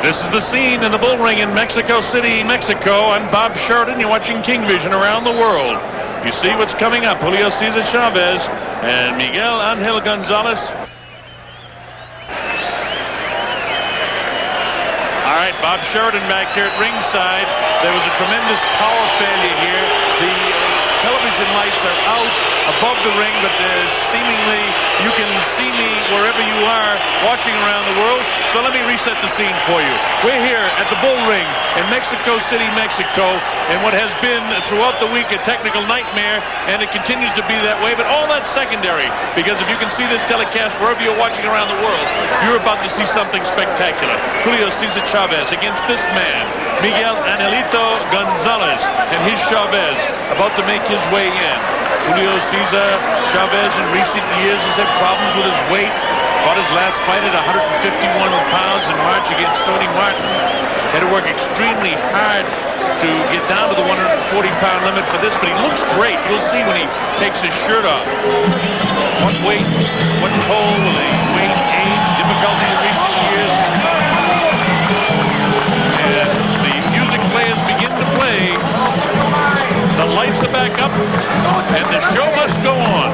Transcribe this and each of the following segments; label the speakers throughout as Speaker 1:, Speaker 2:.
Speaker 1: This is the scene in the bull ring in Mexico City, Mexico. I'm Bob Sheridan. You're watching King Vision around the world. You see what's coming up. Julio Cesar Chavez and Miquel Angel Gonzalez. All right, Bob Sheridan back here at ringside. There was a tremendous power failure here. The television lights are out above the ring, but there's seemingly, you can see me wherever you are watching around the world. So let me reset the scene for you. We're here at the bull ring in Mexico City, Mexico, and what has been throughout the week a technical nightmare, and it continues to be that way, but all that's secondary, because if you can see this telecast wherever you're watching around the world, you're about to see something spectacular. Julio Cesar Chavez against this man, Miquel Angelito Gonzalez, and his Chavez about to make his way in. Julio Cesar Chavez in recent years has had problems with his weight. Fought his last fight at 151 pounds in March against Tony Martin. Had to work extremely hard to get down to the 140-pound limit for this, but he looks great. You'll see when he takes his shirt off. What weight, what toll will the weight, age, difficulty in recent years. And the music players begin to play. The lights are back up, and the show must go on.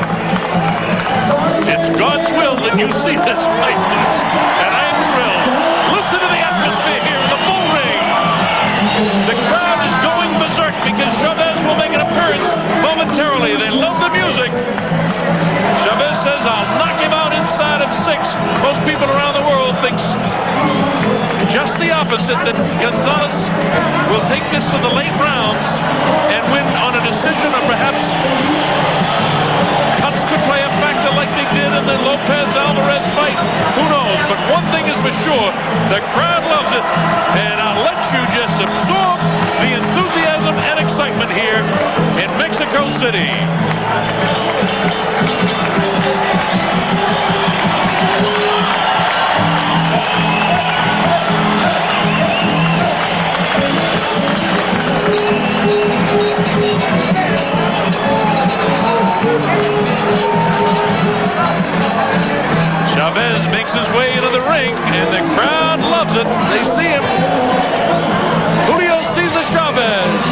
Speaker 1: It's God's will that you see this fight, folks, and I am thrilled. Listen to the atmosphere here in the bull ring. The crowd is going berserk because Chavez will make an appearance momentarily. They love the music. Chavez says, I'll knock him out inside of 6. Most people around the world thinks just the opposite, that Gonzalez will take this to the late rounds and win on a decision, or perhaps cuts could play a factor like they did in the Lopez-Alvarez fight. Who knows? But one thing is for sure, the crowd loves it, and I'll let you just absorb the enthusiasm and excitement here in Mexico City. Chavez makes his way into the ring, and the crowd loves it. They see him. Julio Cesar Chavez.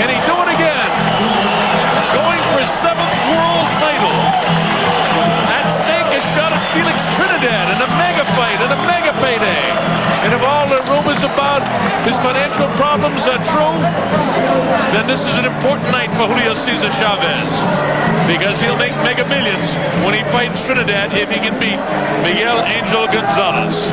Speaker 1: Can he do it again? Going for his 7th world title. At stake, a shot at Felix Trinidad in a mega fight and a mega payday. And if all the rumors about his financial problems are true, then this is an important night for Julio Cesar Chavez, because he'll make mega millions when he fights Trinidad if he can beat Miquel Angel Gonzalez.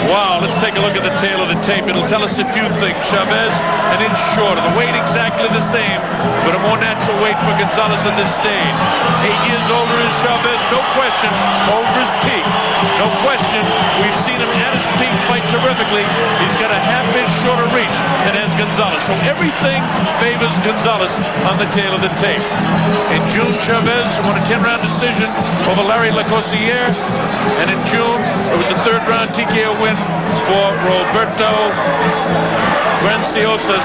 Speaker 1: Wow, let's take a look at the tail of the tape. It'll tell us a few things. Chavez an inch shorter, the weight exactly the same, but a more natural weight for Gonzalez at this stage. 8 years older is Chavez, no question, over his peak. No question, we've seen him at his peak fight terrifically. He's got a half-inch shorter reach than has Gonzalez. So everything favors Gonzalez on the tail of the tape. In June, Chavez won a 10-round decision over Larry Lacossiere. And in June, it was a 3rd-round TKO win for Roberto Granciosas.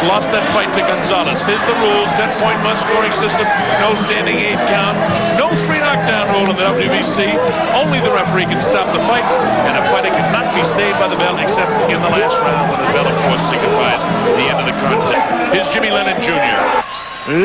Speaker 1: Lost that fight to Gonzalez. Here's the rules. 10-point must-scoring system. No standing 8 count. No 3 knockdown rule in the WBC. Only the referee can stop the fight. And a fighter cannot be saved by the bell except in the last round, when the bell, of course, signifies the end of the contest. Here's Jimmy Lennon Jr.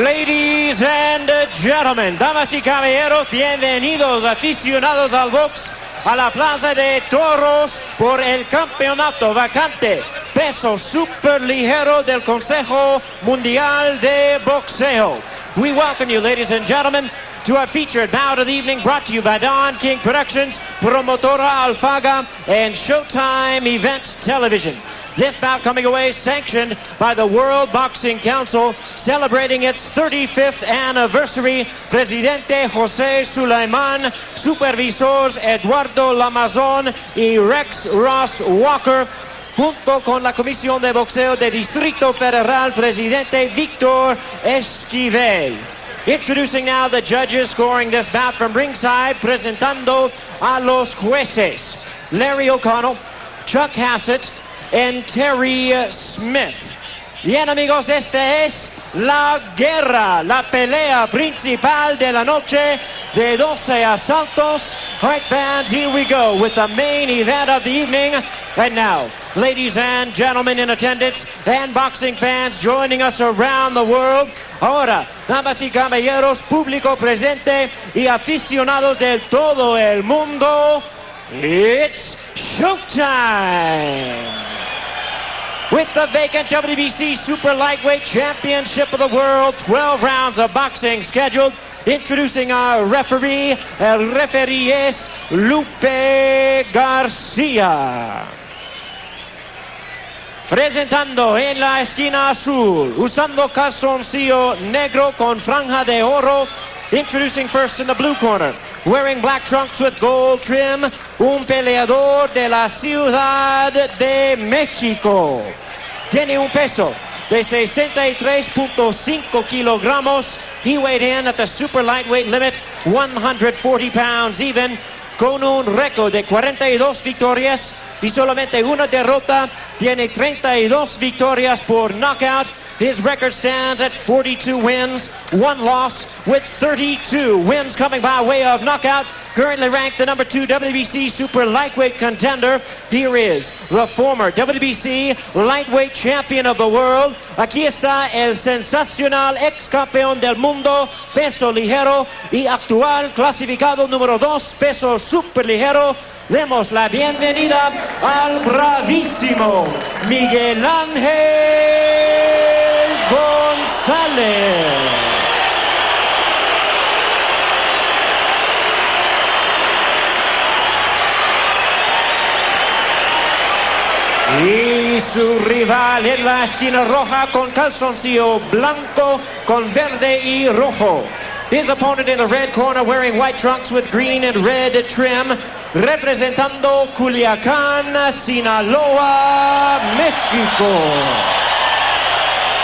Speaker 2: Ladies and gentlemen, damas y caballeros, bienvenidos aficionados al box a la Plaza de Toros por el campeonato vacante peso superligero del Consejo Mundial de Boxeo. We welcome you, ladies and gentlemen, to our featured bout of the evening, brought to you by Don King Productions, Promotora Alfaga, and Showtime Event Television. This bout coming away sanctioned by the World Boxing Council, celebrating its 35th anniversary. Presidente José Sulaiman, supervisores Eduardo Lamazón y Rex Ross Walker, junto con la Comisión de Boxeo de Distrito Federal, Presidente Víctor Esquivel. Introducing now the judges scoring this bout from ringside, presentando a los jueces Larry O'Connell, Chuck Hassett, and Terry Smith. Bien, amigos, esta es la guerra, la pelea principal de la noche de 12 asaltos. All right, fans, here we go with the main event of the evening. Right now, ladies and gentlemen in attendance, and boxing fans joining us around the world. Ahora, damas y caballeros, público presente y aficionados de todo el mundo, it's showtime! With the vacant WBC Super Lightweight Championship of the World, 12 rounds of boxing scheduled. Introducing our referee, el referee es Lupe García. Presentando en la esquina azul, usando calzoncillo negro con franja de oro. Introducing first in the blue corner, wearing black trunks with gold trim, un peleador de la Ciudad de México. Tiene un peso de 63.5 kilogramos. He weighed in at the super lightweight limit, 140 pounds even, con un récord de 42 victorias y solamente una derrota. Tiene 32 victorias por knockout. His record stands at 42 wins, 1 loss, with 32 wins coming by way of knockout. Currently ranked the number 2 WBC Super Lightweight contender. Here is the former WBC Lightweight Champion of the World. Aquí está el sensacional ex campeón del mundo, peso ligero, y actual clasificado número 2, peso super ligero. Demos la bienvenida al bravísimo Miguel Ángel González. Y su rival en la esquina roja con calzoncillo blanco con verde y rojo. His opponent in the red corner wearing white trunks with green and red trim, representando Culiacán, Sinaloa, México.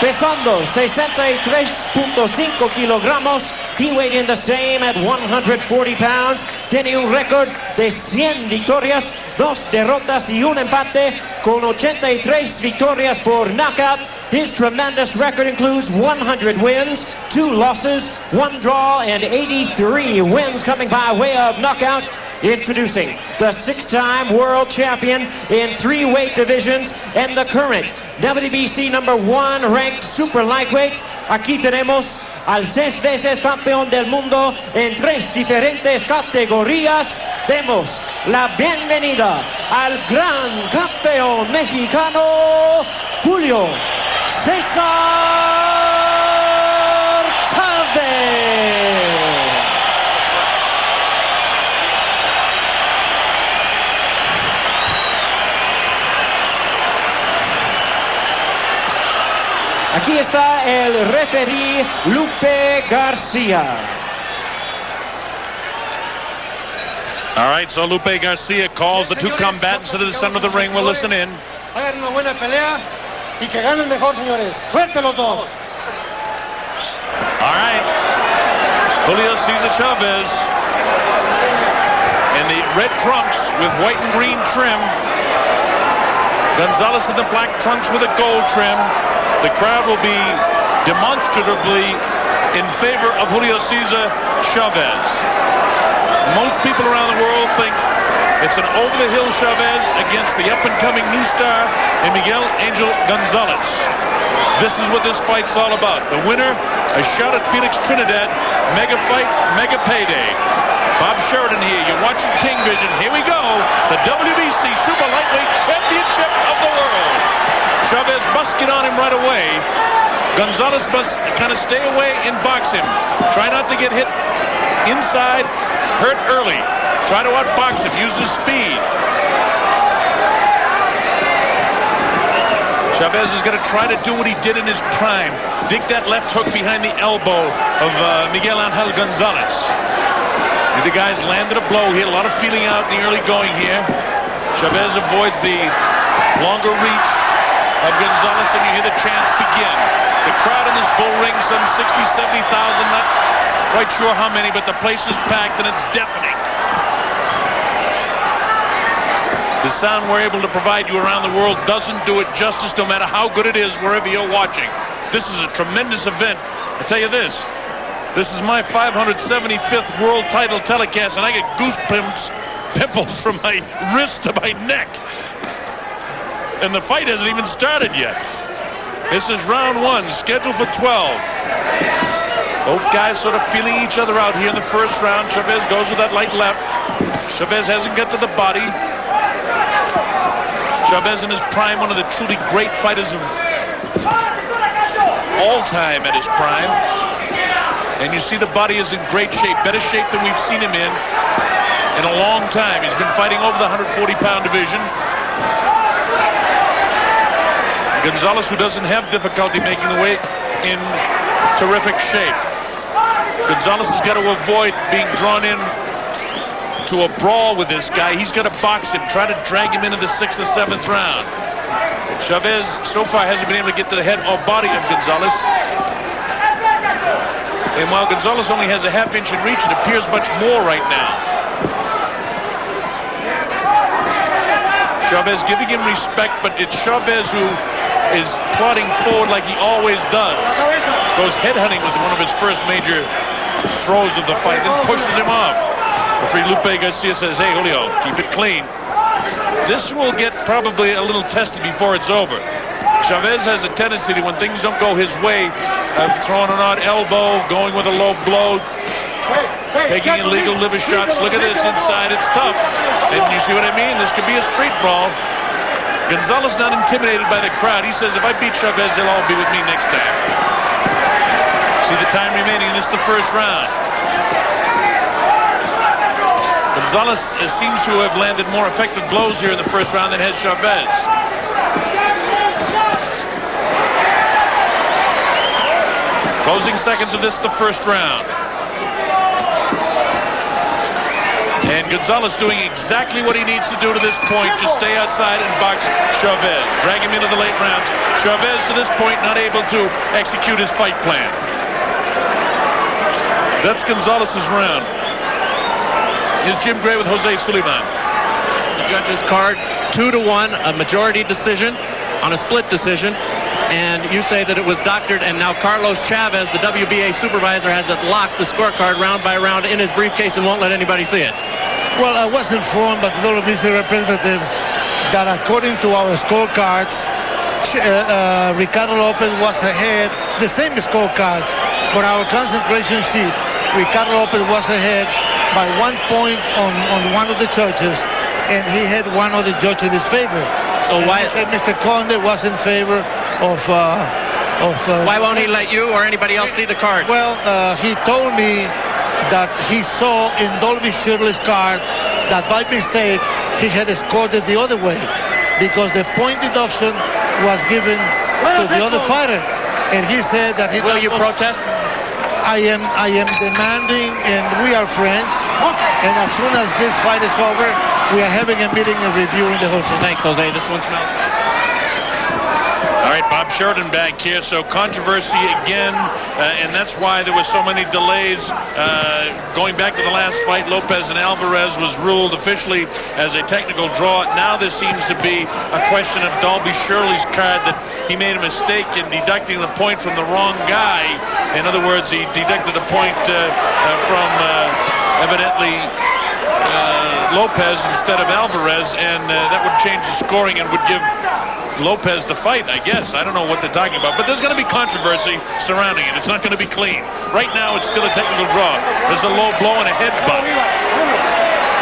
Speaker 2: Pesando 63.5 kilogramos, he weighed in the same at 140 pounds. Tiene un récord de 100 victorias, 2 derrotas y un empate, con 83 victorias por knockout. His tremendous record includes 100 wins, 2 losses, 1 draw, and 83 wins coming by way of knockout. Introducing the 6-time world champion in 3 weight divisions and the current WBC number 1 ranked super lightweight. Aquí tenemos al 6 veces campeón del mundo en 3 diferentes categorías. Demos la bienvenida al gran campeón mexicano, Julio Cesar Chavez. Aquí está el referee Lupe García.
Speaker 1: All right, so Lupe Garcia calls the 2 combatants to the center of the ring. We'll listen in.
Speaker 3: Hagan una buena pelea y que ganen mejor, señores. Fuerte los dos.
Speaker 1: All right, Julio Cesar Chavez in the red trunks with white and green trim. Gonzalez in the black trunks with a gold trim. The crowd will be demonstratively in favor of Julio Cesar Chavez. Most people around the world think it's an over-the-hill Chavez against the up-and-coming new star in Miquel Gonzalez. This is what this fight's all about. The winner, a shot at Felix Trinidad, mega fight, mega payday. Bob Sheridan here, you're watching King Vision. Here we go, the WBC Super Lightweight Championship of the World. Chavez must get on him right away. Gonzalez must kind of stay away and box him. Try not to get hit inside, hurt early. Try to outbox him, use his speed. Chavez is going to try to do what he did in his prime. Dig that left hook behind the elbow of Miquel Ángel González. The guys landed a blow here, a lot of feeling out in the early going here. Chavez avoids the longer reach of Gonzalez, and you hear the chants begin. The crowd in this bull ring, some 60, 70,000, not quite sure how many, but the place is packed and it's deafening. The sound we're able to provide you around the world doesn't do it justice, no matter how good it is, wherever you're watching. This is a tremendous event. I tell you this is my 575th world title telecast, and I get pimples from my wrist to my neck. and the fight hasn't even started yet. This is round 1, scheduled for 12. Both guys sort of feeling each other out here in the first round. Chavez goes with that light left. Chavez hasn't got to the body. Chavez in his prime, one of the truly great fighters of all time at his prime. And you see the body is in great shape, better shape than we've seen him in a long time. He's been fighting over the 140-pound division. Gonzalez, who doesn't have difficulty making the weight, in terrific shape. Gonzalez has got to avoid being drawn in to a brawl with this guy. He's got to box him, try to drag him into the 6th or 7th round. Chavez so far hasn't been able to get to the head or body of Gonzalez. And while Gonzalez only has a half-inch in reach, it appears much more right now. Chavez giving him respect, but it's Chavez who is plodding forward like he always does. Goes headhunting with one of his first major throws of the fight, then pushes him off. Referee Lupe Garcia says, hey, Julio, keep it clean. This will get probably a little tested before it's over. Chavez has a tendency to, when things don't go his way, of throwing an odd elbow, going with a low blow, taking illegal liver shots. Look at this inside. It's tough. And you see what I mean? This could be a street brawl. Gonzalez not intimidated by the crowd. He says, if I beat Chavez, they'll all be with me next time. See the time remaining. This is the first round. Gonzalez seems to have landed more effective blows here in the first round than has Chavez. Closing seconds of this, the first round. And Gonzalez doing exactly what he needs to do to this point. Just stay outside and box Chavez. Drag him into the late rounds. Chavez, to this point, not able to execute his fight plan. That's Gonzalez's round. Here's Jim Gray with Jose Suleiman.
Speaker 4: The judges card 2-1, a majority decision on a split decision. And you say that it was doctored, and now Carlos Chavez, the WBA supervisor, has it locked, the scorecard, round by round in his briefcase and won't let anybody see it.
Speaker 3: Well, I was informed by the WBC representative that according to our scorecards, Ricardo Lopez was ahead, the same scorecards, but our concentration sheet, Ricardo Lopez was ahead by 1 point on one of the judges, and he had one of the judges in his favor.
Speaker 4: So
Speaker 3: and
Speaker 4: why
Speaker 3: Mr. Conde was in favor of
Speaker 4: why won't he let you or anybody else see the card?
Speaker 3: Well, he told me that he saw in Dolby Shirley's card that by mistake he had scored it the other way because the point deduction was given to the other fighter, and he said that he
Speaker 4: will you protest?
Speaker 3: I am demanding, and we are friends, and as soon as this fight is over, we are having a meeting and reviewing the whole thing.
Speaker 4: Thanks, Jose. This one's Mel.
Speaker 1: All right, Bob Sheridan back here. So controversy again, and that's why there were so many delays. Going back to the last fight, Lopez and Alvarez was ruled officially as a technical draw. Now this seems to be a question of Dolby Shirley's card, that he made a mistake in deducting the point from the wrong guy. In other words, he deducted a point from evidently Lopez instead of Alvarez, and that would change the scoring and would give Lopez the fight, I guess. I don't know what they're talking about, but there's going to be controversy surrounding it. It's not going to be clean. Right now, it's still a technical draw. There's a low blow and a headbutt.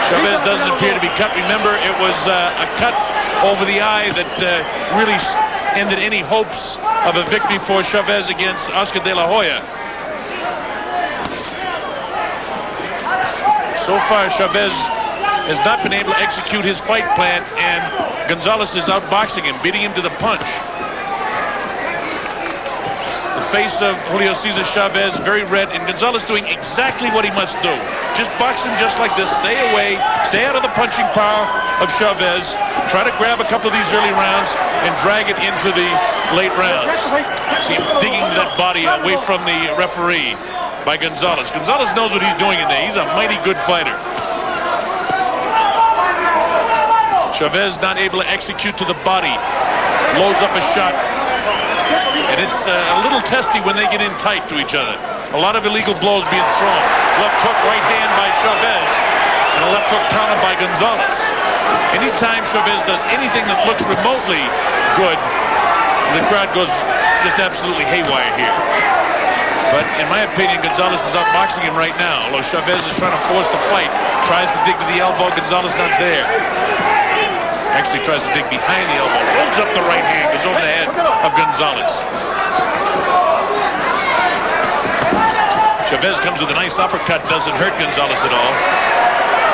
Speaker 1: Chavez doesn't appear to be cut. Remember, it was a cut over the eye that really ended any hopes of a victory for Chavez against Oscar De La Hoya. So far, Chavez has not been able to execute his fight plan, and Gonzalez is outboxing him, beating him to the punch. The face of Julio Cesar Chavez very red, and Gonzalez doing exactly what he must do. Just box him just like this. Stay away. Stay out of the punching power of Chavez. Try to grab a couple of these early rounds and drag it into the late rounds. See him digging that body away from the referee by Gonzalez. Gonzalez knows what he's doing in there. He's a mighty good fighter. Chavez not able to execute to the body. Loads up a shot. And it's a little testy when they get in tight to each other. A lot of illegal blows being thrown. Left hook, right hand by Chavez. And a left hook counter by Gonzalez. Anytime Chavez does anything that looks remotely good, the crowd goes just absolutely haywire here. But in my opinion, Gonzalez is outboxing him right now. Although Chavez is trying to force the fight, tries to dig to the elbow, Gonzalez not there. Actually tries to dig behind the elbow, rolls up the right hand, goes over the head of Gonzalez. Chavez comes with a nice uppercut, doesn't hurt Gonzalez at all.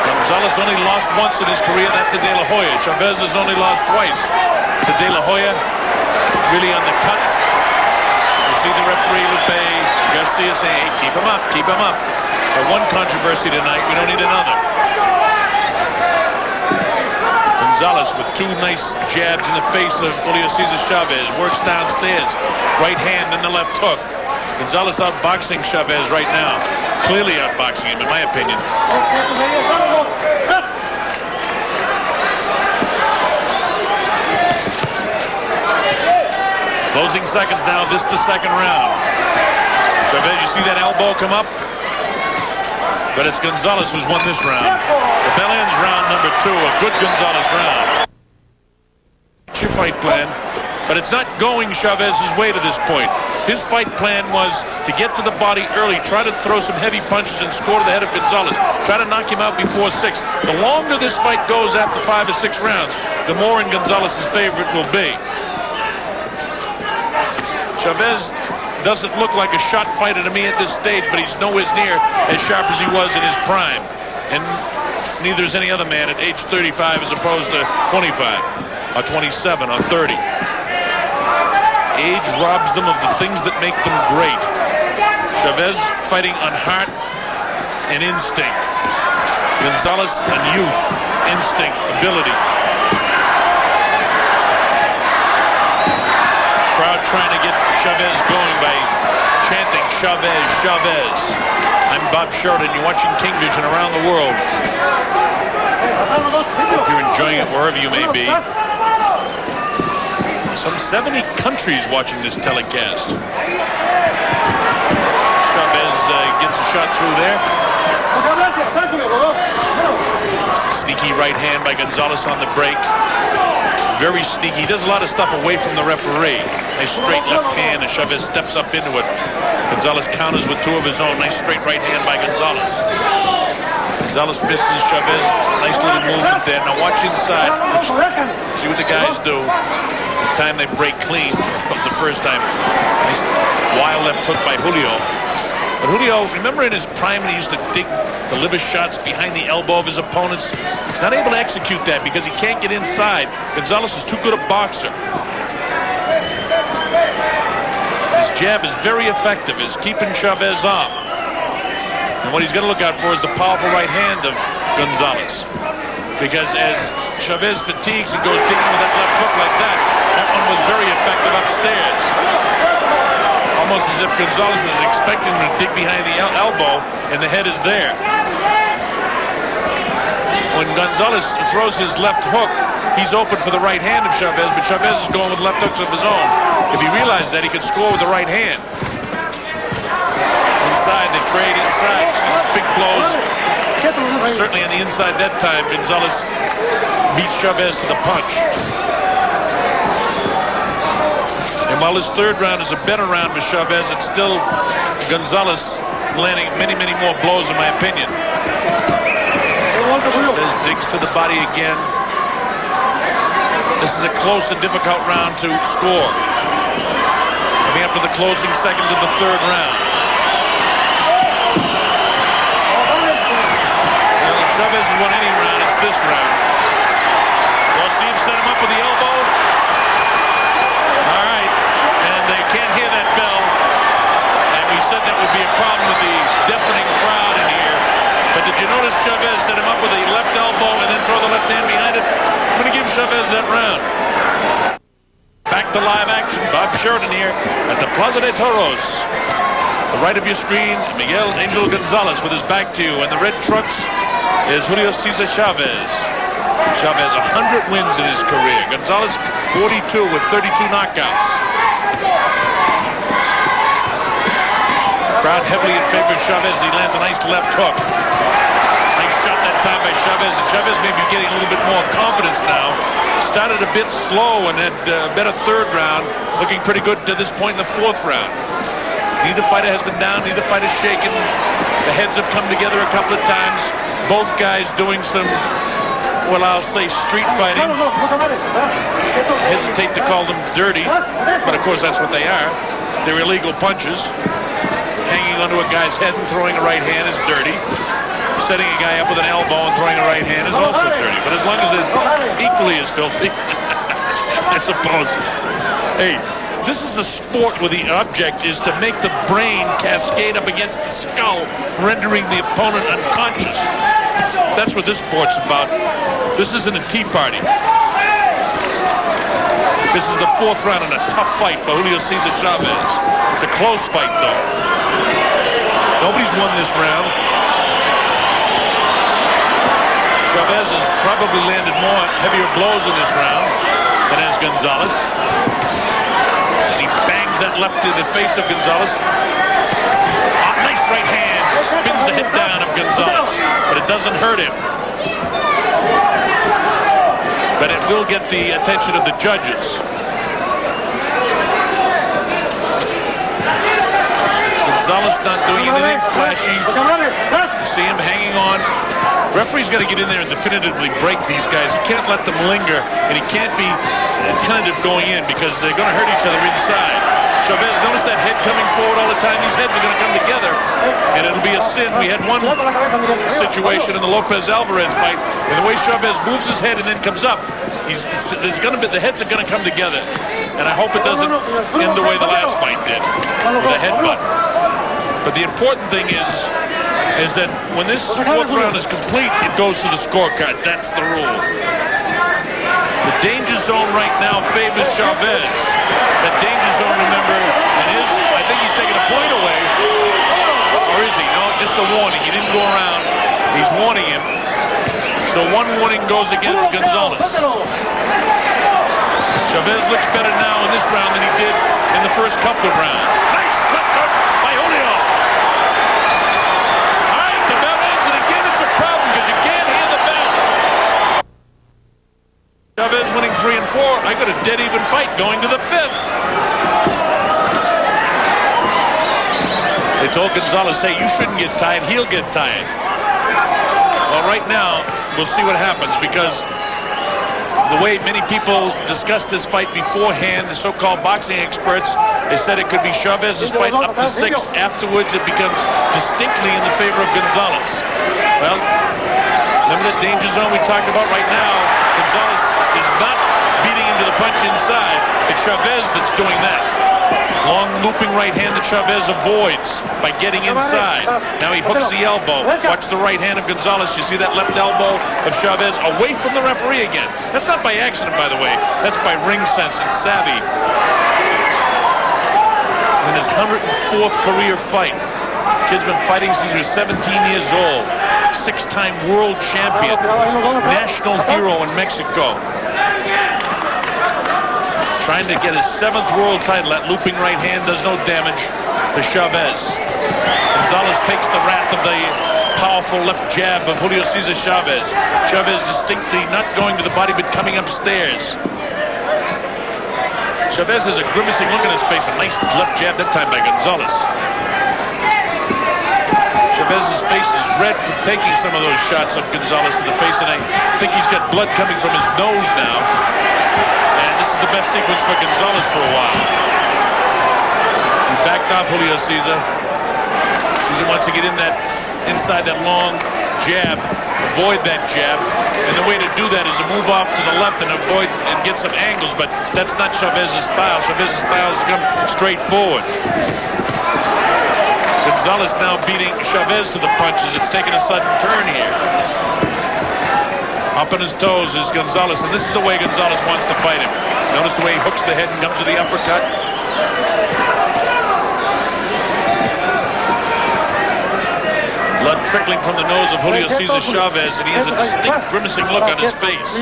Speaker 1: Gonzalez only lost once in his career, that to De La Hoya. Chavez has only lost twice to De La Hoya. Really on the cuts. You see the referee, Lupe Garcia, saying, hey, keep him up, keep him up. For one controversy tonight, we don't need another. Gonzalez with two nice jabs in the face of Julio Cesar Chavez. Works downstairs. Right hand and the left hook. Gonzalez outboxing Chavez right now. Clearly outboxing him, in my opinion. Closing seconds now. This is the second round. Chavez, you see that elbow come up? But it's Gonzalez who's won this round. The bell ends round number 2. A good Gonzalez round. What's your fight plan? But it's not going Chavez's way to this point. His fight plan was to get to the body early, try to throw some heavy punches and score to the head of Gonzalez. Try to knock him out before 6. The longer this fight goes after 5 or 6 rounds, the more in Gonzalez's favor it will be. Chavez doesn't look like a shot fighter to me at this stage, but he's nowhere near as sharp as he was in his prime. And neither is any other man at age 35 as opposed to 25 or 27 or 30. Age robs them of the things that make them great. Chavez fighting on heart and instinct. Gonzalez on youth, instinct, ability. Crowd trying to get Chavez going by chanting Chavez, Chavez. I'm Bob Sheridan. You're watching King Vision around the world. Hope you're enjoying it wherever you may be. Some 70 countries watching this telecast. Chavez gets a shot through there. Sneaky right hand by Gonzalez on the break. Very sneaky. He does a lot of stuff away from the referee. Nice straight left hand as Chavez steps up into it. Gonzalez counters with 2 of his own. Nice straight right hand by Gonzalez. Gonzalez misses Chavez. Nice little movement there. Now watch inside. See what the guys do. The time they break clean. The first time. Nice wild left hook by Julio. But Julio, remember in his prime when he used to deliver shots behind the elbow of his opponents? Not able to execute that because he can't get inside. Gonzalez is too good a boxer. His jab is very effective. It's keeping Chavez off. And what he's going to look out for is the powerful right hand of Gonzalez. Because as Chavez fatigues and goes digging with that left hook like that, that one was very effective upstairs. Almost as if Gonzalez is expecting him to dig behind the elbow, and the head is there. When Gonzalez throws his left hook, he's open for the right hand of Chavez, but Chavez is going with left hooks of his own. If he realizes that, he can score with the right hand. Inside, they trade inside. See some big blows. Certainly on the inside that time, Gonzalez beats Chavez to the punch. And while his third round is a better round for Chavez, it's still Gonzalez landing many, many more blows, in my opinion. Chavez digs to the body again. This is a close and difficult round to score. Coming up to the closing seconds of the third round. Well, if Chavez has won any round, it's this round. We'll see him set him up with the elbow. All right, and they can't hear that bell. And we said that would be a problem with the deafening crowd in here. But did you notice Chavez set him up with a left elbow and then throw the left hand behind it? I'm going to give Chavez that round. Back to live action. Bob Sheridan here at the Plaza de Toros. The right of your screen, Miguel Angel Gonzalez with his back to you. And the red trucks is Julio Cesar Chavez. Chavez 100 wins in his career. Gonzalez 42 with 32 knockouts. Crowd heavily in favor of Chavez. He lands a nice left hook. Nice shot that time by Chavez. And Chavez may be getting a little bit more confidence now. Started a bit slow and had a better third round. Looking pretty good to this point in the fourth round. Neither fighter has been down. Neither fighter shaken. The heads have come together a couple of times. Both guys doing some, well, I'll say street fighting. Hesitate to call them dirty, but of course that's what they are. They're illegal punches. Hanging onto a guy's head and throwing a right hand is dirty. Setting a guy up with an elbow and throwing a right hand is also dirty. But as long as it's equally as filthy, I suppose. Hey, this is a sport where the object is to make the brain cascade up against the skull, rendering the opponent unconscious. That's what this sport's about. This isn't a tea party. This is the fourth round in a tough fight for Julio Cesar Chavez. It's a close fight, though. Nobody's won this round. Chavez has probably landed more heavier blows in this round than has Gonzalez. As he bangs that left to the face of Gonzalez. Nice right hand. Spins the hip down of Gonzalez. But it doesn't hurt him. But it will get the attention of the judges. Gonzalez not doing anything flashy. You see him hanging on. Referee's got to get in there and definitively break these guys. He can't let them linger, and he can't be tentative going in because they're going to hurt each other inside. Chavez, notice that head coming forward all the time. These heads are going to come together, and it'll be a sin. We had one situation in the Lopez-Alvarez fight, and the way Chavez moves his head and then comes up, the heads are going to come together. And I hope it doesn't end the way the last fight did, with a headbutt. But the important thing is that when this fourth round is complete, it goes to the scorecard. That's the rule. The danger zone right now favors Chavez. That danger zone, remember, I think he's taking a point away. Or is he? No, just a warning. He didn't go around. He's warning him. So one warning goes against Gonzalez. Chavez looks better now in this round than he did in the first couple of rounds. Nice left hook by Julio. All right, the bell ends, and again it's a problem because you can't hear the bell. Chavez winning 3 and 4. I got a dead even fight going to the 5th. They told Gonzalez, hey, you shouldn't get tired. He'll get tired. Well, right now, we'll see what happens because the way many people discussed this fight beforehand, the so-called boxing experts, they said it could be Chavez's fight up to 6. Afterwards, it becomes distinctly in the favor of Gonzalez. Well, remember that danger zone we talked about right now? Gonzalez is not beating into the punch inside. It's Chavez that's doing that. Long looping right hand that Chavez avoids by getting inside. Now he hooks the elbow. Watch the right hand of Gonzalez. You see that left elbow of Chavez away from the referee again. That's not by accident, by the way. That's by ring sense and savvy. In his 104th career fight. Kid's been fighting since he was 17 years old. 6-time world champion. National hero in Mexico. Trying to get his 7th world title. That looping right hand does no damage to Chavez. Gonzalez takes the wrath of the powerful left jab of Julio Cesar Chavez. Chavez distinctly not going to the body but coming upstairs. Chavez has a grimacing look on his face. A nice left jab that time by Gonzalez. Chavez's face is red from taking some of those shots of Gonzalez to the face, and I think he's got blood coming from his nose now. This is the best sequence for Gonzalez for a while. He backed off Julio Cesar. Cesar wants to get in that inside that long jab, avoid that jab, and the way to do that is to move off to the left and avoid and get some angles, but that's not Chavez's style. Chavez's style is to come straight forward. Gonzalez now beating Chavez to the punches. It's taken a sudden turn here. Up on his toes is Gonzalez, and this is the way Gonzalez wants to fight him. Notice the way he hooks the head and comes to the uppercut. Blood trickling from the nose of Julio Cesar Chavez, and he has a distinct grimacing look on his face.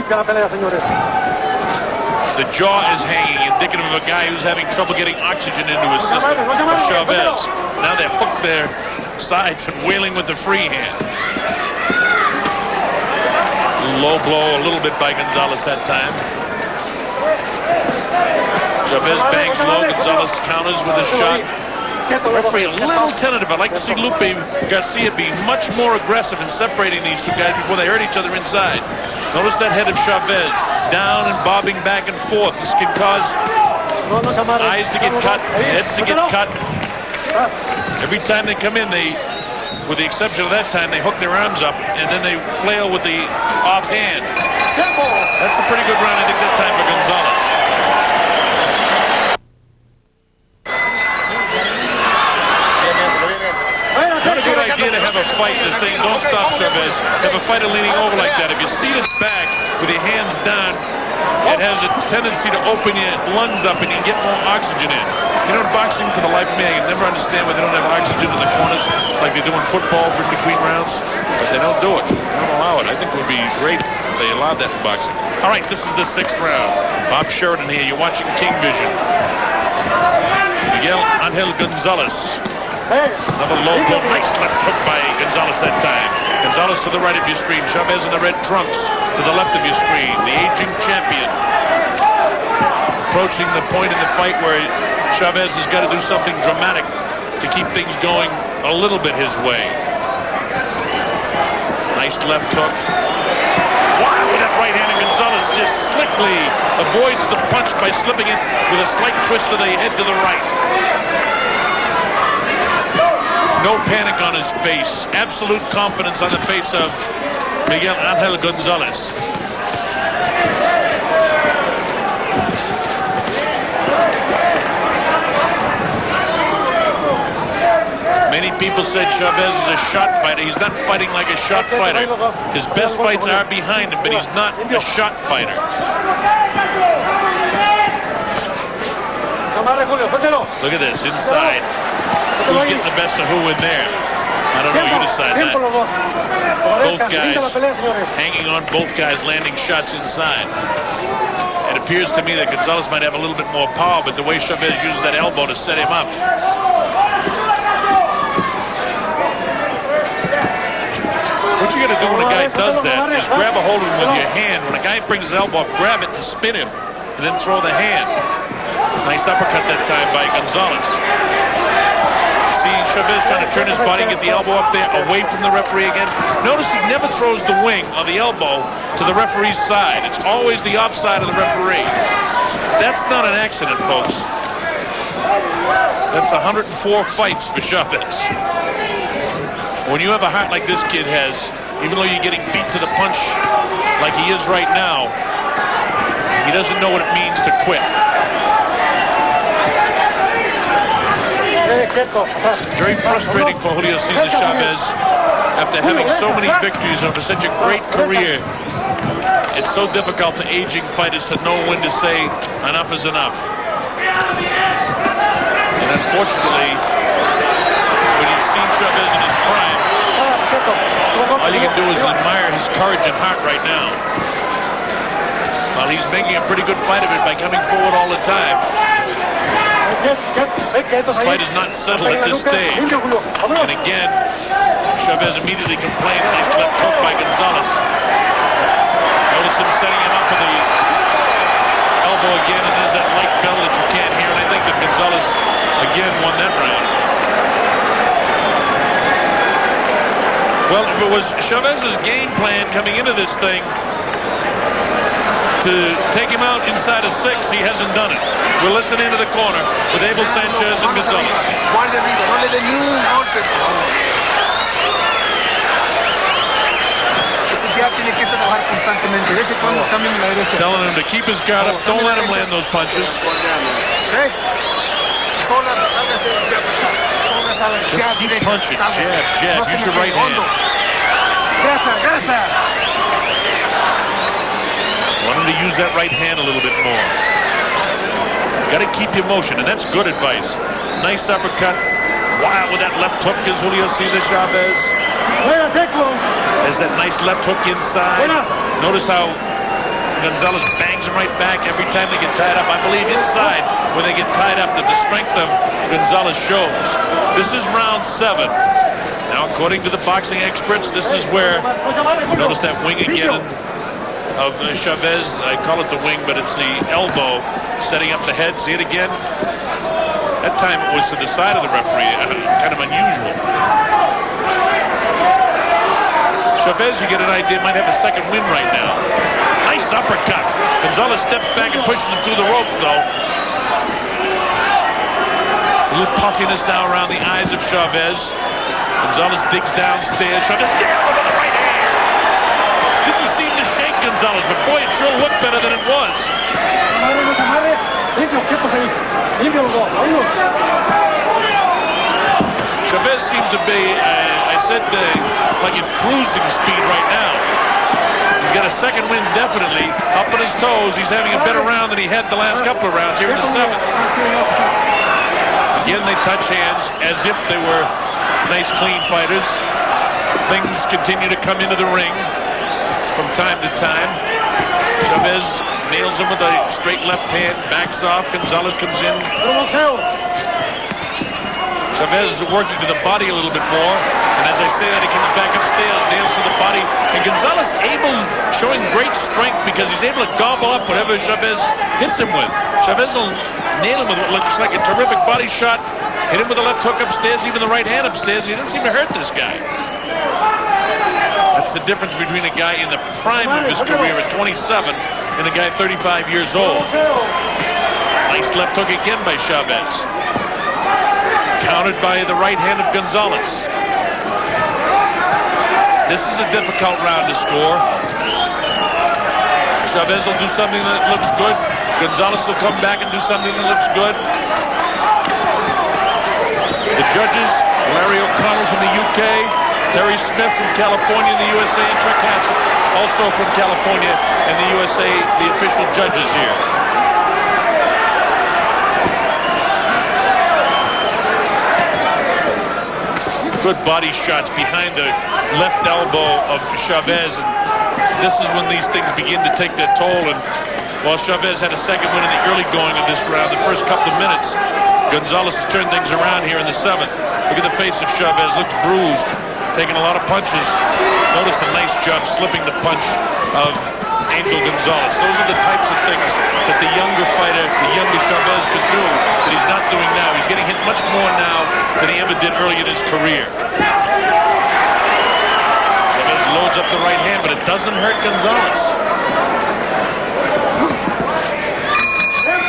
Speaker 1: The jaw is hanging, indicative of a guy who's having trouble getting oxygen into his system. Of Chavez. Now they've hooked their sides and wailing with the free hand. low blow a little bit by Gonzalez that time. Chavez bangs low. Gonzalez counters with a shot. Referee a little tentative. I'd like to see Lupe Garcia be much more aggressive in separating these two guys before they hurt each other inside. Notice that head of Chavez down and bobbing back and forth. This can cause eyes to get cut, heads to get cut. Every time they come in, with the exception of that time, they hook their arms up and then they flail with the offhand. That's a pretty good round, I think, that time for Gonzalez. Not a good idea to have a fight that's saying, don't stop, Chavez. Have a fighter leaning over like that. If you seat it back with your hands down, it has a tendency to open your lungs up and you can get more oxygen in. You know, in boxing, for the life of me, I can never understand why they don't have oxygen in the corners like they do in football for between rounds. But they don't do it. They don't allow it. I think it would be great if they allowed that in boxing. All right, this is the 6th round. Bob Sheridan here. You're watching King Vision. Miquel Angel Gonzalez. Another low blow. Nice left hook by Gonzalez that time. Gonzalez to the right of your screen. Chavez in the red trunks to the left of your screen. The aging champion. Approaching the point in the fight where Chavez has got to do something dramatic to keep things going a little bit his way. Nice left hook. Wow, with that right hand, and Gonzalez just slickly avoids the punch by slipping it with a slight twist of the head to the right. No panic on his face. Absolute confidence on the face of Miquel Angel Gonzalez. Many people said Chavez is a shot fighter. He's not fighting like a shot fighter. His best fights are behind him, but he's not a shot fighter. Look at this, inside. Who's getting the best of who in there? I don't know, you decide that. Both guys hanging on, both guys landing shots inside. It appears to me that Gonzalez might have a little bit more power, but the way Chavez uses that elbow to set him up. What you got to do when a guy does that is grab a hold of him with your hand. When a guy brings his elbow up, grab it and spin him, and then throw the hand. Nice uppercut that time by Gonzalez. See Chavez trying to turn his body, get the elbow up there, away from the referee again. Notice he never throws the wing or the elbow to the referee's side. It's always the offside of the referee. That's not an accident, folks. That's 104 fights for Chavez. When you have a heart like this kid has, even though you're getting beat to the punch like he is right now, he doesn't know what it means to quit. It's very frustrating for Julio Cesar Chavez after having so many victories over such a great career. It's so difficult for aging fighters to know when to say enough is enough. And unfortunately, when you've seen Chavez in his prime, all you can do is admire his courage and heart right now. Well, he's making a pretty good fight of it by coming forward all the time. This fight is not settled at this stage. And again, Chavez immediately complains. Nice left hook by Gonzalez. Notice him setting him up with the elbow again, and there's that light bell that you can't hear. And I think that Gonzalez again won that round. Well, if it was Chavez's game plan coming into this thing to take him out inside of 6, he hasn't done it. We're listening to the corner with Abel Sanchez and Gonzalez.
Speaker 5: Guarde arriba, no le dé ni un golpe. Ese jab tiene que trabajar constantemente. De vez en cuando cambia en la derecha.
Speaker 1: Telling him to keep his guard up. Don't let him land those punches.
Speaker 5: Okay? Sola, sálgase el jab atrás. Sola, sale el jab
Speaker 1: Keep
Speaker 5: derecha.
Speaker 1: punching.
Speaker 5: Sálgase.
Speaker 1: Jab, jab.
Speaker 5: No se
Speaker 1: Use your
Speaker 5: me
Speaker 1: right
Speaker 5: quede
Speaker 1: hand.
Speaker 5: hondo. Grasa, grasa.
Speaker 1: Want him to use that right hand a little bit more. Got to keep your motion, and that's good advice. Nice uppercut. Wow, with that left hook is Julio Cesar Chavez. There's that nice left hook inside. Notice how Gonzalez bangs him right back every time they get tied up. I believe inside, when they get tied up, that the strength of Gonzalez shows. This is round 7. Now, according to the boxing experts, this is where, notice that wing again, and of Chavez. I call it the wing, but it's the elbow setting up the head. See it again? That time it was to the side of the referee. Kind of unusual. Chavez, you get an idea, might have a second win right now. Nice uppercut. Gonzalez steps back and pushes him through the ropes, though. A little puffiness now around the eyes of Chavez. Gonzalez digs downstairs. Chavez down with the right hand. Didn't seem to shake Gonzalez, but boy, it sure looked better than it was. Chavez seems to be, I said, like in cruising speed right now. He's got a second win definitely. Up on his toes. He's having a better round than he had the last couple of rounds here in the 7th. Again, they touch hands as if they were nice, clean fighters. Things continue to come into the ring from time to time. Chavez nails him with a straight left hand, backs off. Gonzalez comes in. Chavez is working to the body a little bit more. And as I say that, he comes back upstairs, nails to the body. And Gonzalez showing great strength because he's able to gobble up whatever Chavez hits him with. Chavez will nail him with what looks like a terrific body shot. Hit him with the left hook upstairs, even the right hand upstairs. He didn't seem to hurt this guy. That's the difference between a guy in the prime of his career at 27 and a guy 35 years old. Nice left hook again by Chavez. Countered by the right hand of Gonzalez. This is a difficult round to score. Chavez will do something that looks good. Gonzalez will come back and do something that looks good. The judges, Larry O'Connell from the UK, Terry Smith from California in the USA, and Chuck Hassett, also from California and the USA, the official judges here. Good body shots behind the left elbow of Chavez. And this is when these things begin to take their toll. And while Chavez had a second win in the early going of this round, the first couple of minutes, Gonzalez has turned things around here in the 7th. Look at the face of Chavez, looks bruised, taking a lot of punches. Notice the nice job slipping the punch of Angel Gonzalez. Those are the types of things that the younger fighter, the younger Chavez could do that he's not doing now. He's getting hit much more now than he ever did early in his career. Chavez loads up the right hand, but it doesn't hurt Gonzalez.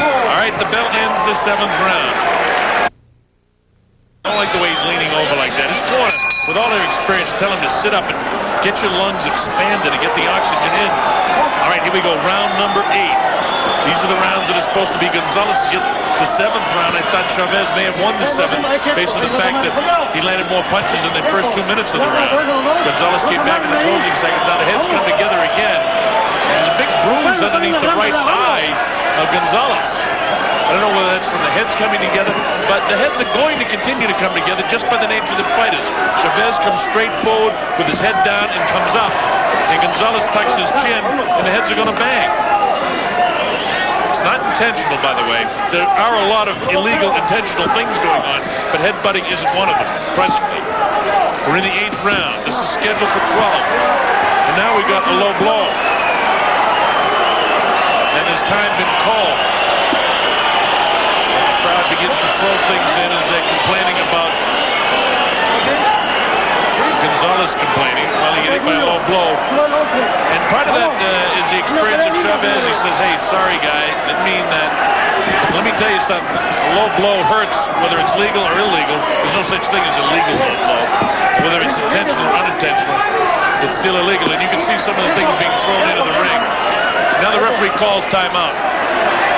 Speaker 1: All right, the bell ends the 7th round. I don't like the way he's leaning over like that. His corner, with all their experience, tell him to sit up and get your lungs expanded and get the oxygen in. All right, here we go, round number 8. These are the rounds that are supposed to be Gonzalez. The 7th round, I thought Chavez may have won the 7th based on the fact that he landed more punches in the first 2 minutes of the round. Gonzalez came back in the closing seconds. Now the heads come together again. There's a big bruise underneath the right eye of Gonzalez. I don't know whether that's from the heads coming together, but the heads are going to continue to come together just by the nature of the fighters. Chavez comes straight forward with his head down and comes up. And Gonzalez tucks his chin, and the heads are going to bang. It's not intentional, by the way. There are a lot of illegal, intentional things going on, but headbutting isn't one of them presently. We're in the 8th round. This is scheduled for 12. And now we got a low blow. And there's time been called. Crowd begins to throw things in as they're complaining about Gonzalez complaining while he gets by a low blow. And part of that is the experience of Chavez. He says, hey, sorry, guy, didn't mean that. Let me tell you something. A low blow hurts, whether it's legal or illegal. There's no such thing as a legal low blow. Whether it's intentional or unintentional, it's still illegal. And you can see some of the things being thrown into the ring. Now the referee calls timeout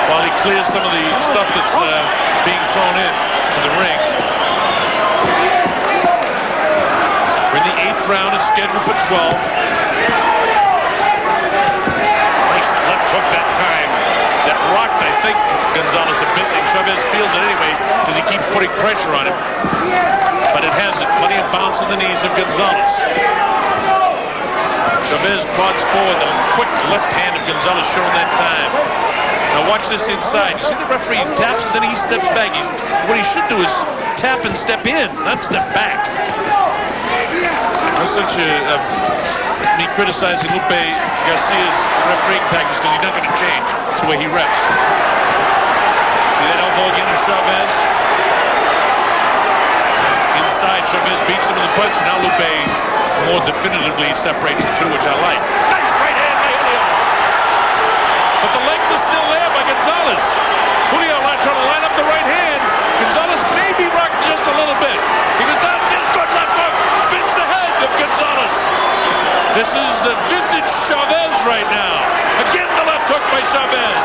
Speaker 1: while he clears some of the stuff that's being thrown in to the ring. We're in the 8th round. It's scheduled for 12. Nice left hook that time. That rocked, I think, Gonzalez a bit, and Chavez feels it anyway because he keeps putting pressure on him. But it hasn't. Plenty of bounce in the knees of Gonzalez. Chavez plods forward. The quick left hand of Gonzalez showing that time. Now watch this inside. You see the referee taps and then he steps back. What he should do is tap and step in, not step back. No such me criticizing Lupe Garcia's refereeing tactics because he's not going to change. It's the way he refs. See that elbow again of Chavez? Inside, Chavez beats him with the punch. Now Lupe more definitively separates the two, which I like. Nice right hand by Julio. But the legs are still there by Gonzalez. Julio trying to line up the right hand. Gonzalez may be rocked just a little bit. He goes down, says good left hook. Spins the head of Gonzalez. This is vintage Chavez right now. Again, the left hook by Chavez.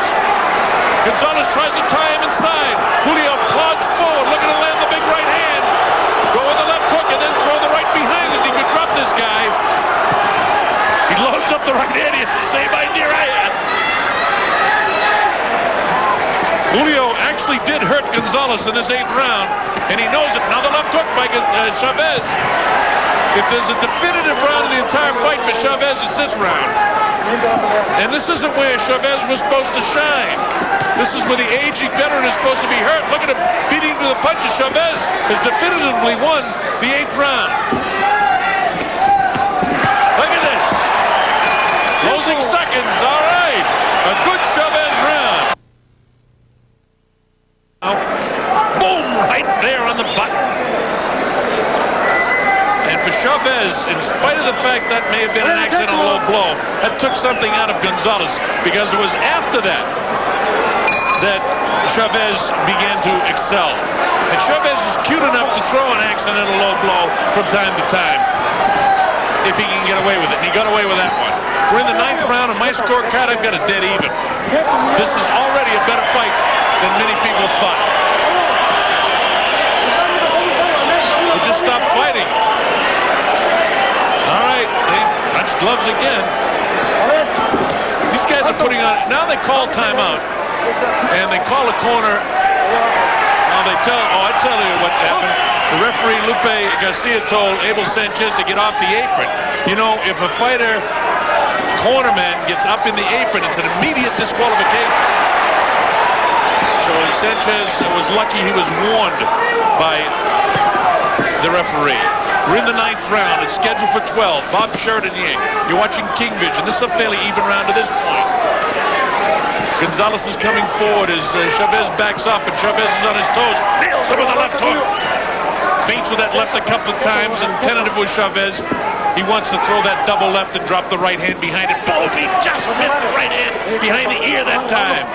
Speaker 1: Gonzalez tries to tie him inside. Julio plods forward, looking to land the big right hand. Go with the left hook and then throw the right behind it. He could drop this guy. He loads up the right hand. It's the same idea I had. Julio actually did hurt Gonzalez in this 8th round, and he knows it. Now the left hook by Chavez. If there's a definitive round of the entire fight for Chavez, it's this round. And this isn't where Chavez was supposed to shine. This is where the aging veteran is supposed to be hurt. Look at him beating to the punches. Chavez has definitively won the 8th round. Look at this. Closing seconds. All right. A good Chavez round. Boom! Right there on the button. And for Chavez, in spite of the fact that may have been an accidental low blow, that took something out of Gonzalez, because it was after that Chavez began to excel. And Chavez is cute enough to throw an accidental low blow from time to time, if he can get away with it. And he got away with that one. We're in the 9th round, and my scorecard, I've got a dead even. This is already a better fight than many people thought. We'll just stop fighting. All right, they touch gloves again. These guys are putting on, now they call timeout, and they call a corner. Now I tell you what happened. The referee, Lupe Garcia, told Abel Sanchez to get off the apron. You know, if a fighter, cornerman, gets up in the apron, it's an immediate disqualification. So Sanchez was lucky he was warned by the referee. We're in the 9th round. It's scheduled for 12. Bob Sheridan here. You're watching King Vision. This is a fairly even round to this point. Gonzalez is coming forward as Chavez backs up, and Chavez is on his toes. Nails him with a left hook. Feints with that left a couple of times, and tentative with Chavez. He wants to throw that double left and drop the right hand behind it. Boom! He just missed the right hand behind the ear that time.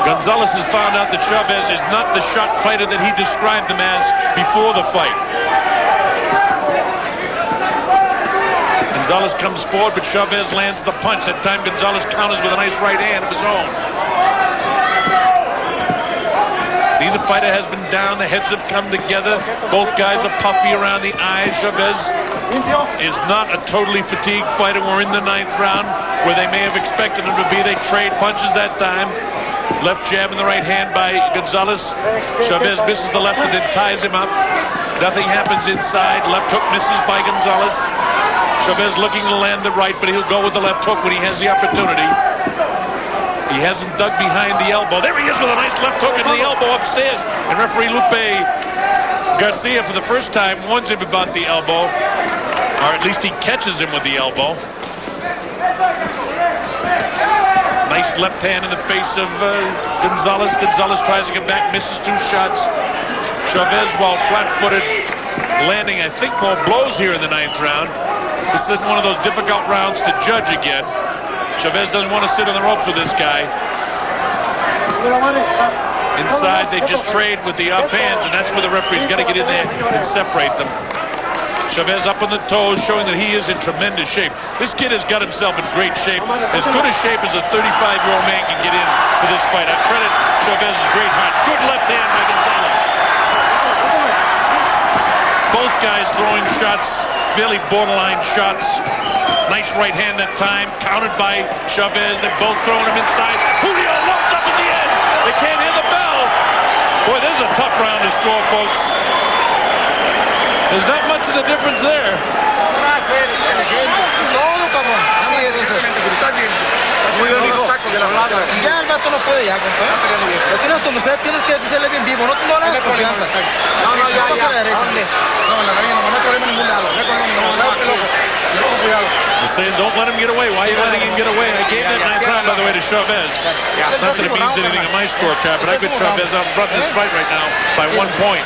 Speaker 1: Gonzalez has found out that Chavez is not the shot fighter that he described him as before the fight. Gonzalez comes forward, but Chavez lands the punch. That time Gonzalez counters with a nice right hand of his own. Neither fighter has been down. The heads have come together. Both guys are puffy around the eyes. Chavez is not a totally fatigued fighter. We're in the 9th round, where they may have expected him to be. They trade punches that time. Left jab in the right hand by Gonzalez. Chavez misses the left and then ties him up. Nothing happens inside. Left hook misses by Gonzalez. Chavez looking to land the right, but he'll go with the left hook when he has the opportunity. He hasn't dug behind the elbow. There he is with a nice left hook into the elbow upstairs. And referee Lupe Garcia, for the first time, warns him about the elbow. Or at least he catches him with the elbow. Nice left hand in the face of Gonzalez. Gonzalez tries to get back, misses 2 shots. Chavez, while flat-footed, landing, I think, more blows here in the 9th round. This is one of those difficult rounds to judge again. Chavez doesn't want to sit on the ropes with this guy. Inside, they just trade with the offhands, and that's where the referee's got to get in there and separate them. Chavez up on the toes, showing that he is in tremendous shape. This kid has got himself in great shape. As good a shape as a 35-year-old man can get in for this fight. I credit Chavez's great heart. Good left hand by Gonzalez. Both guys throwing shots, fairly borderline shots. Nice right hand that time, countered by Chavez. They're both throwing him inside. Julio loads up at the end. They can't hear the bell. Boy, this is a tough round to score, folks. There's not much of the difference there.
Speaker 5: Todo, cabrón. Así es, dice. Muy bien, los tacos de la plaza. Ya, forma tú no puedes ya, compadre. Lo tienes tu merced, tienes que serle bien vivo, no le das confianza. No, ya. No, la nariz no hay problema en ningún lado. Cuidado.
Speaker 1: You're saying don't let him get away. Why are you letting him get away? I gave that 9th round, by the way, to Chavez. Not that it means anything in my scorecard, but I put Chavez out in front of this fight right now by 1 point.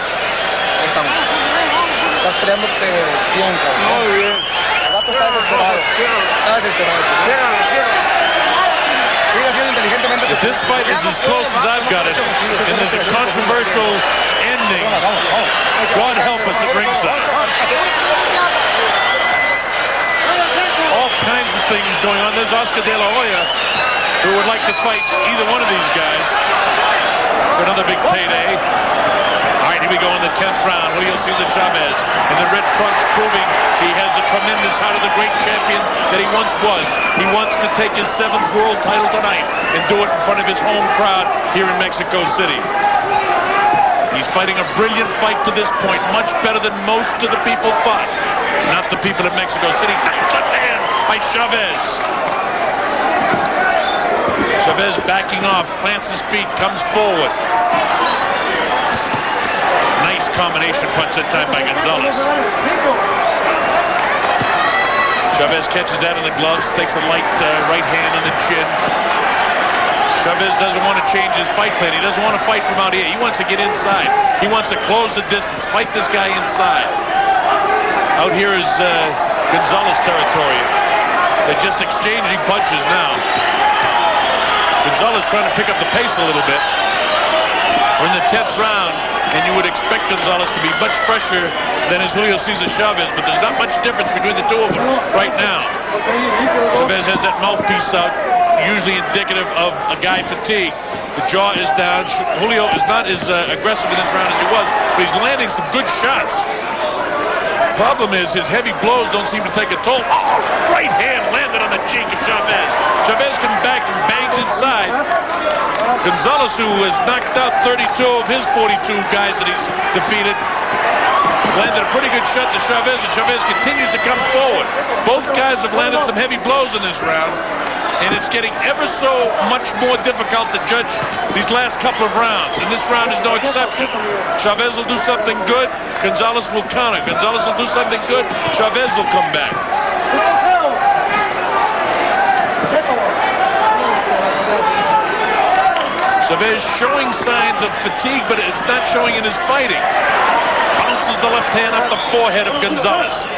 Speaker 5: Estás peleando bien, cabrón. Muy bien. El vato está desesperado. Está desesperado. Sigue haciendo inteligentemente.
Speaker 1: If this fight is as close as I've got it, and there's a controversial ending, God help us at ringside. All kinds of things going on. There's Oscar De La Hoya, who would like to fight either one of these guys for another big payday. All right, here we go in the 10th round. Julio Cesar Chavez in the red trunks, proving he has a tremendous heart of the great champion that he once was. He wants to take his 7th world title tonight and do it in front of his home crowd here in Mexico City. He's fighting a brilliant fight to this point, much better than most of the people thought. Not the people of Mexico City. Nice left hand by Chavez. Chavez backing off, plants his feet, comes forward. Nice combination punch that time by Gonzalez. Chavez catches that in the gloves, takes a light right hand in the chin. Chavez doesn't want to change his fight plan. He doesn't want to fight from out here. He wants to get inside. He wants to close the distance, fight this guy inside. Out here is Gonzalez territory. They're just exchanging punches now. Gonzalez trying to pick up the pace a little bit. We're in the 10th round, and you would expect Gonzalez to be much fresher than his Julio Cesar Chavez, but there's not much difference between the two of them right now. Chavez has that mouthpiece out, usually indicative of a guy fatigued. The jaw is down. Julio is not as aggressive in this round as he was, but he's landing some good shots. Problem is his heavy blows don't seem to take a toll. Oh, right hand landed on the cheek of Chavez. Chavez comes back and bangs inside. Gonzalez, who has knocked out 32 of his 42 guys that he's defeated, landed a pretty good shot to Chavez, and Chavez continues to come forward. Both guys have landed some heavy blows in this round, and it's getting ever so much more difficult to judge these last couple of rounds, and this round is no exception. Chavez will do something good, Gonzalez will counter. Gonzalez will do something good, Chavez will come back. Chavez showing signs of fatigue, but it's not showing in his fighting. Bounces the left hand up the forehead of Gonzalez.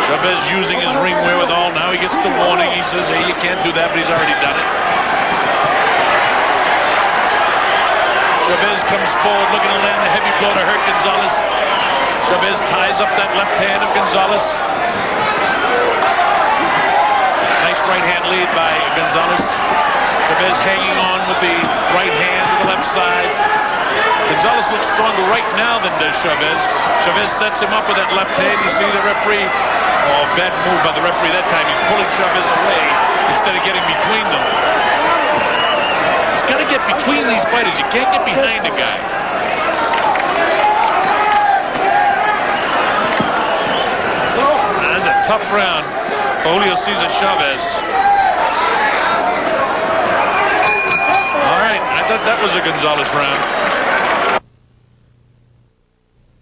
Speaker 1: Chavez using his ring wherewithal. Now he gets the warning. He says, hey, you can't do that, but he's already done it. Chavez comes forward looking to land the heavy blow to hurt Gonzalez. Chavez ties up that left hand of Gonzalez. Nice right hand lead by Gonzalez. Chavez hanging on with the right hand to the left side. Gonzalez looks stronger right now than does Chavez. Chavez sets him up with that left hand. You see the referee. Oh, bad move by the referee that time. He's pulling Chavez away instead of getting between them. He's got to get between these fighters. You can't get behind a guy. That's a tough round for Julio Cesar Chavez. All right, I thought that was a Gonzalez round.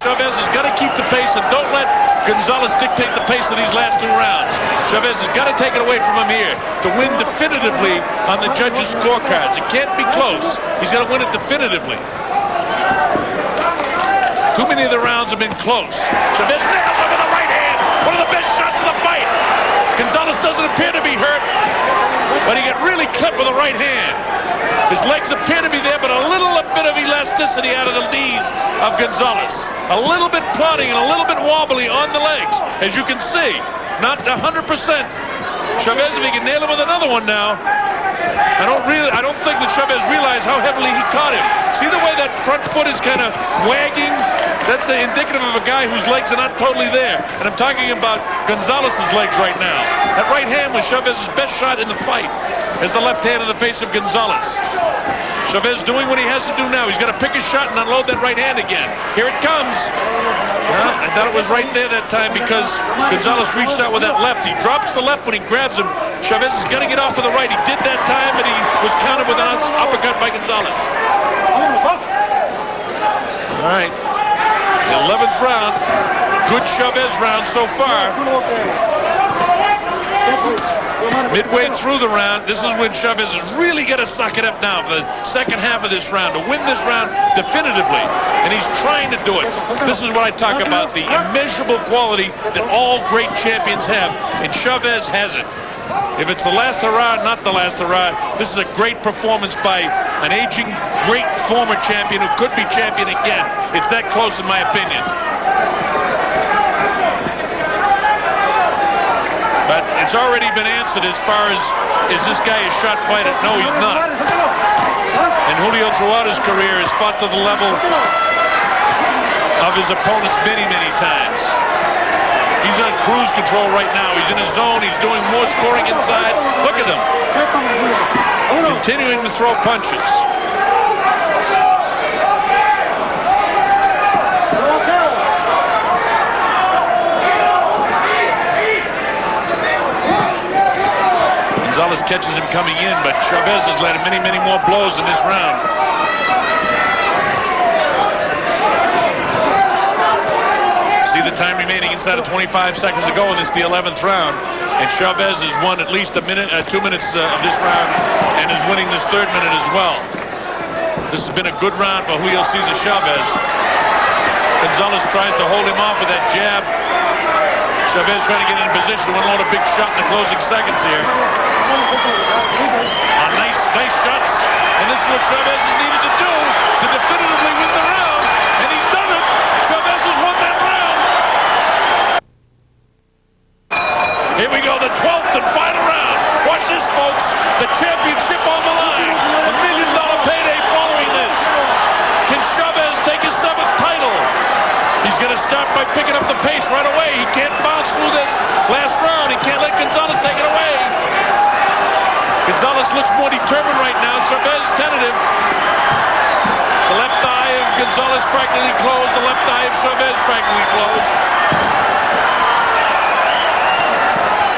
Speaker 1: Chavez has got to keep the pace and don't let Gonzalez dictate the pace of these last 2 rounds. Chavez has got to take it away from him here to win definitively on the judges' scorecards. It can't be close. He's got to win it definitively. Too many of the rounds have been close. Chavez nails him with the right hand. One of the best shots of the fight. Gonzalez doesn't appear to be hurt, but he got really clipped with the right hand. His legs appear to be there, but a little bit of elasticity out of the knees of Gonzalez. A little bit plodding and a little bit wobbly on the legs, as you can see. Not 100%. Chavez, if he can nail him with another one now, I don't think that Chavez realized how heavily he caught him. See the way that front foot is kind of wagging? That's indicative of a guy whose legs are not totally there. And I'm talking about Gonzalez's legs right now. That right hand was Chavez's best shot in the fight, as the left hand in the face of Gonzalez. Chavez doing what he has to do now. He's got to pick a shot and unload that right hand again. Here it comes. Well, I thought it was right there that time because Gonzalez reached out with that left. He drops the left when he grabs him. Chavez is going to get off to the right. He did that time, and he was countered with an uppercut by Gonzalez. All right. The 11th round. Good Chavez round so far. Midway through the round, this is when Chavez is really going to suck it up now for the second half of this round, to win this round definitively. And he's trying to do it. This is what I talk about, the immeasurable quality that all great champions have. And Chavez has it. If it's the last hurrah, not the last hurrah, this is a great performance by an aging, great former champion who could be champion again. It's that close in my opinion. But it's already been answered as far as, is this guy a shot fighter? No, he's not. And Julio throughout his career has fought to the level of his opponents many, many times. He's on cruise control right now. He's in his zone. He's doing more scoring inside. Look at him. Continuing to throw punches. Gonzalez catches him coming in, but Chavez has landed many, many more blows in this round. See the time remaining inside of 25 seconds to go in this, the 11th round. And Chavez has won at least 2 minutes of this round and is winning this third minute as well. This has been a good round for Julio Cesar Chavez. Gonzalez tries to hold him off with that jab. Chavez trying to get in position to unload a big shot in the closing seconds here. Nice shots. And this is what Chavez has needed to do to definitively win the round. And he's done it. Chavez has won that round. Here we go, the 12th and final round. Watch this, folks. The championship on the line. $1 million payday following this. Can Chavez take his 7th title? He's going to start by picking up the pace right away. He can't bounce through this last round. He can't let Gonzalez take it away. Gonzalez looks more determined right now. Chavez tentative. The left eye of Gonzalez practically closed. The left eye of Chavez practically closed.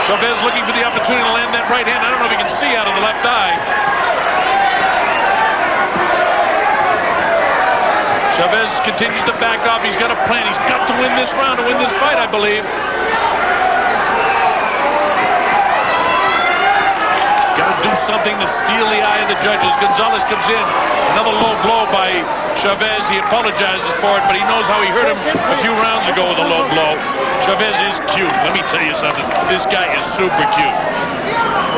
Speaker 1: Chavez looking for the opportunity to land that right hand. I don't know if he can see out of the left eye. Chavez continues to back off. He's got a plan. He's got to win this round to win this fight, I believe. Got to do something to steal the eye of the judges. Gonzalez comes in. Another low blow by Chavez. He apologizes for it, but he knows how he hurt him a few rounds ago with a low blow. Chavez is cute. Let me tell you something. This guy is super cute.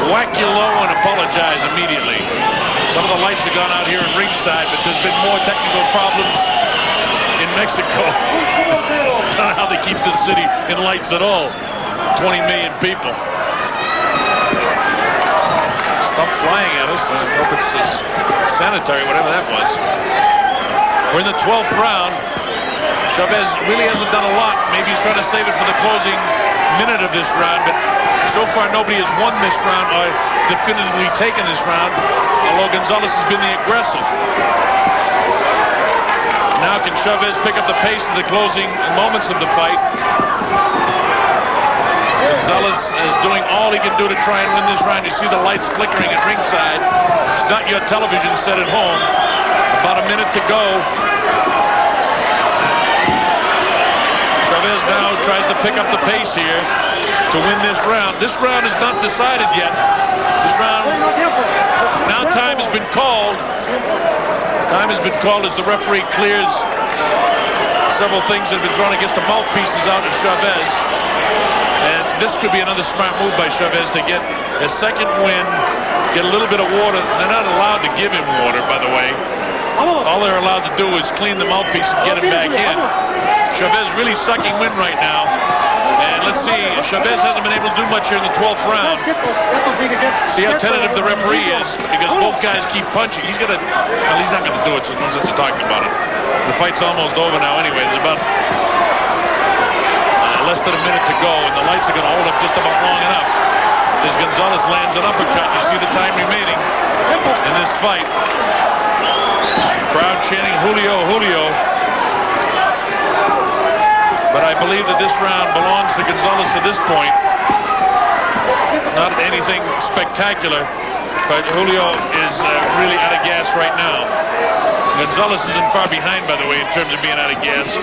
Speaker 1: Whack you low and apologize immediately. Some of the lights have gone out here in ringside, but there's been more technical problems in Mexico. I don't know how they keep this city in lights at all. 20 million people. Stuff flying at us. I hope it's sanitary, whatever that was. We're in the 12th round. Chavez really hasn't done a lot. Maybe he's trying to save it for the closing minute of this round, but so far nobody has won this round or definitively taken this round, although Gonzalez has been the aggressor. Now can Chavez pick up the pace in the closing moments of the fight? Gonzalez is doing all he can do to try and win this round. You see the lights flickering at ringside. It's not your television set at home. About a minute to go. Chavez now tries to pick up the pace here to win this round. This round is not decided yet. This round, now time has been called. Time has been called as the referee clears several things that have been thrown against the mouthpieces out of Chavez. And this could be another smart move by Chavez to get a second win, get a little bit of water. They're not allowed to give him water, by the way. All they're allowed to do is clean the mouthpiece and get him back in. Chavez really sucking wind right now. And let's see, Chavez hasn't been able to do much here in the 12th round. See how tentative the referee is, because both guys keep punching. He's gonna, well, he's not gonna do it, so no sense of talking about it. The fight's almost over now anyway. There's about less than a minute to go, and the lights are gonna hold up just about long enough. As Gonzalez lands an uppercut, you see the time remaining in this fight. Crowd chanting Julio, Julio. But I believe that this round belongs to Gonzalez to this point. Not anything spectacular, but Julio is really out of gas right now. Gonzalez isn't far behind, by the way, in terms of being out of gas.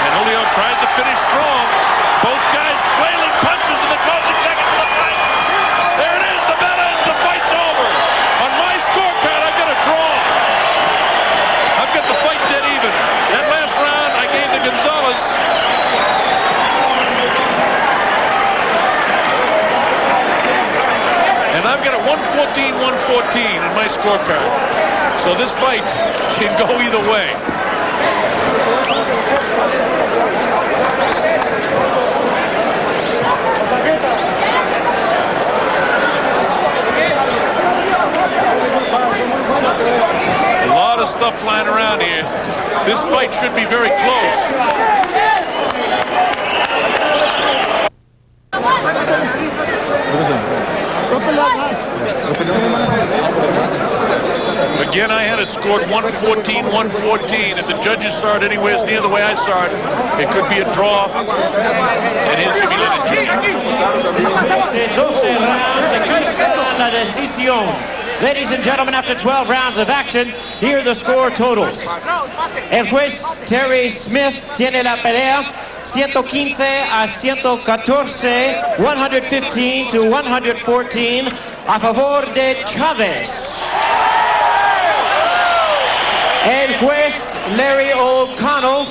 Speaker 1: And Julio tries to finish strong. Both guys flailing punches in the closing seconds of the fight. There it is, the bell ends, the fight's over. On my scorecard, I've got a draw. I've got the fight dead even. That last round I gave to Gonzalez. And I've got a 114-114 in my scorecard. So this fight can go either way. A lot of stuff flying around here. This fight should be very close. Again, I had it scored 114-114. If the judges saw it anywhere near the way I saw it, it could be a draw. And it should be limited.
Speaker 2: After 12 rounds, aquí está la decisión. Ladies and gentlemen, after 12 rounds of action, here are the score totals. El juez Terry Smith tiene la pelea 115-114, 115-114 a favor de Chavez. El juez Larry O'Connell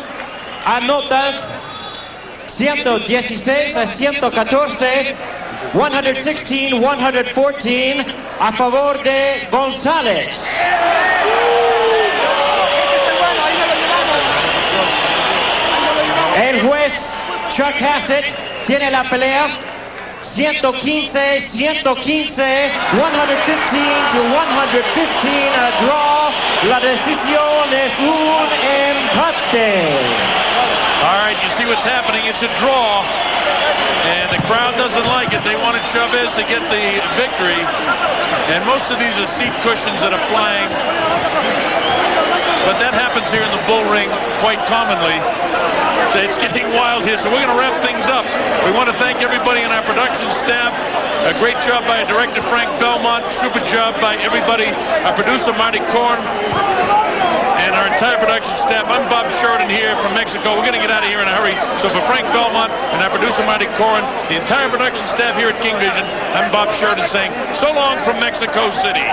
Speaker 2: anota 116-114, 116-114 a favor de Gonzalez. El juez Chuck Hassett tiene la pelea 115-115, 115-115 a draw. La decisión es un empate.
Speaker 1: All right, you see what's happening. It's a draw. And the crowd doesn't like it. They wanted Chavez to get the victory. And most of these are seat cushions that are flying. But that happens here in the bull ring quite commonly. It's getting wild here, so we're going to wrap things up. We want to thank everybody in our production staff. A great job by Director Frank Belmont. Super job by everybody. Our producer, Marty Korn. And our entire production staff. I'm Bob Sheridan here from Mexico. We're going to get out of here in a hurry. So for Frank Belmont and our producer, Marty Korn, the entire production staff here at King Vision, I'm Bob Sheridan saying so long from Mexico City.